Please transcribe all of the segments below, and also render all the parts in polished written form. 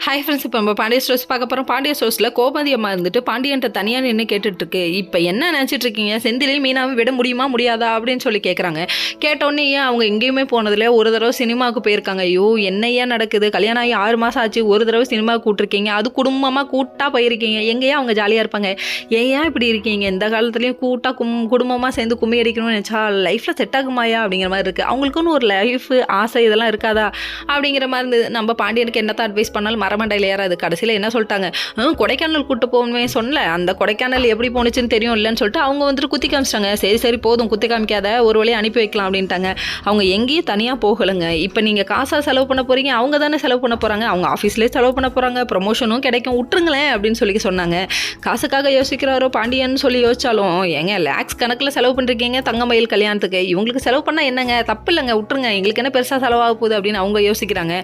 Hi friends, இப்போ நம்ம Pandya stores பார்க்க போகிறோம். பாண்டிய ஸ்டோர்ஸில் கோமதி அம்மா இருந்துட்டு பாண்டியன்ட்ட தனியாக நின்று கேட்டுட்ருக்கு. இப்போ என்ன நினச்சிட்டு இருக்கீங்க, செந்திலையும் மீனாவும் விட முடியுமா முடியாதா அப்படின்னு சொல்லி கேட்குறாங்க. கேட்டோடனே ஏன் அவங்க எங்கேயுமே போனதில்ல, ஒரு தடவை சினிமாவுக்கு போயிருக்காங்க. ஐயோ என்னையா நடக்குது, கல்யாணம் ஆகி 6 மாதம் ஆச்சு, ஒரு தடவை சினிமாவுக்கு கூப்பிட்ருக்கீங்க, அது குடும்பமாக கூட்டாக போயிருக்கீங்க, எங்கேயா அவங்க ஜாலியாக இருப்பாங்க, ஏன் இப்படி இருக்கீங்க, இந்த காலத்துலேயும் கூட்டாக குடும்பமாக சேர்ந்து கும்மி அடிக்கணும்னு நினச்சா லைஃப்பில் செட் ஆகுமாயா அப்படிங்கிற மாதிரி இருக்குது. அவங்களுக்குன்னு ஒரு லைஃப் ஆசை இதெல்லாம் இருக்காதா அப்படிங்கிற மாதிரி இருந்தது. நம்ம பாண்டியனுக்கு என்னத்தான் அட்வைஸ் பண்ணாலும் மரமண்டையில் ஏறாது. கடைசியில் என்ன சொல்லிட்டாங்க, கொடைக்கானல் கூட்டு போகணுமே சொன்னல, அந்த கொடைக்கானல் எப்படி போணுச்சுன்னு தெரியும் இல்லைன்னு சொல்லிட்டு அவங்க வந்துட்டு குத்தி காமிச்சிட்டாங்க. சரி போதும் குத்தி காமிக்காத, ஒரு வழியை அனுப்பி வைக்கலாம் அப்படின்ட்டாங்க. அவங்க எங்கேயும் தனியாக போகலைங்க. இப்போ நீங்கள் காசாக செலவு பண்ண போகிறீங்க, அவங்க தானே செலவு பண்ண போகிறாங்க, அவங்க ஆஃபீஸ்லேயே செலவு பண்ண போகிறாங்க, ப்ரொமோஷனும் கிடைக்கும், விட்டுருங்களேன் அப்படின்னு சொல்லி சொன்னாங்க. காசுக்காக யோசிக்கிறாரோ பாண்டியன்னு சொல்லி யோசிச்சாலும் ஏங்க லேக்ஸ் கணக்கில் செலவு பண்ணிருக்கீங்க தங்கமயில் கல்யாணத்துக்கு, இவங்களுக்கு செலவு பண்ணால் என்னங்க, தப்பு இல்லைங்க, விட்டுருங்க, எங்களுக்கு என்ன பெருசாக செலவாக போகுது அப்படின்னு அவங்க யோசிக்கிறாங்க.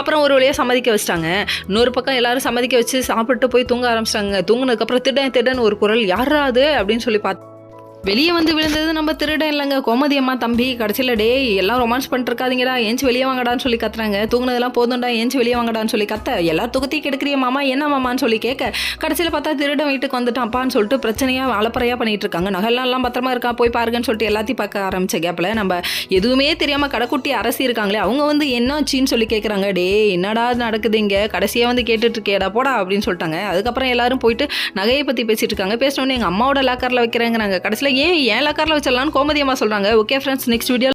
அப்புறம் ஒரு வழியாக சம்மதிக்க வச்சிட்டாங்க. இன்னொரு பக்கம் எல்லாரும் சம்மதிக்க வச்சு சாப்பிட்டு போய் தூங்க ஆரம்பிச்சிட்டாங்க. தூங்கினதுக்கப்புறம் திடன் ஒரு குரல், யாராது அப்படின்னு சொல்லி பார்த்து வெளியே வந்து விழுந்தது நம்ம திருடன் இல்லைங்க, கோமதி அம்மா தம்பி. கடைசியில் டே எல்லாம் ரொமான்ஸ் பண்ணிருக்காதீங்கடா, ஏஞ்சி வெளியே வாங்கடான்னு சொல்லி கத்துறாங்க. தூங்கினதெல்லாம் போதும்டா, ஏஞ்சி வெளியே வாங்கடான்னு சொல்லி கத்த, எல்லா தொகுத்தி கெடுக்கிறிய மாமா, என்ன மாமான்னு சொல்லி கேட்க, கடைசியில் பார்த்தா திருடன் வீட்டுக்கு வந்துட்டான் அப்பான்னு சொல்லிட்டு பிரச்சனையாக அலப்பறையாக பண்ணிட்டு இருக்காங்க. நகைலாம் பத்திரமா இருக்கா போய் பாருங்கன்னு சொல்லிட்டு எல்லாத்தையும் பார்க்க ஆரம்பிச்ச கேப்பில் நம்ம எதுவுமே தெரியாமல் கடைக்குட்டி அரசி இருக்காங்களே, அவங்க வந்து என்னாச்சின்னு சொல்லி கேட்குறாங்க. டே என்னடா நடக்குது இங்கே, கடைசியாக வந்து கேட்டுட்டு இருக்கேடா போடா அப்படின்னு சொல்லிட்டாங்க. அதுக்கப்புறம் எல்லாரும் போயிட்டு நகையை பற்றி பேசிட்டு இருக்காங்க. பேசினோடனே எங்கள் அம்மாவோட லாக்கரில் வைக்கிறேங்கிறாங்க. கடைசியில் ஏன் லாக்கரில் வச்சிடலான்னு கோமதி அம்மா சொல்கிறாங்க. Okay friends, next video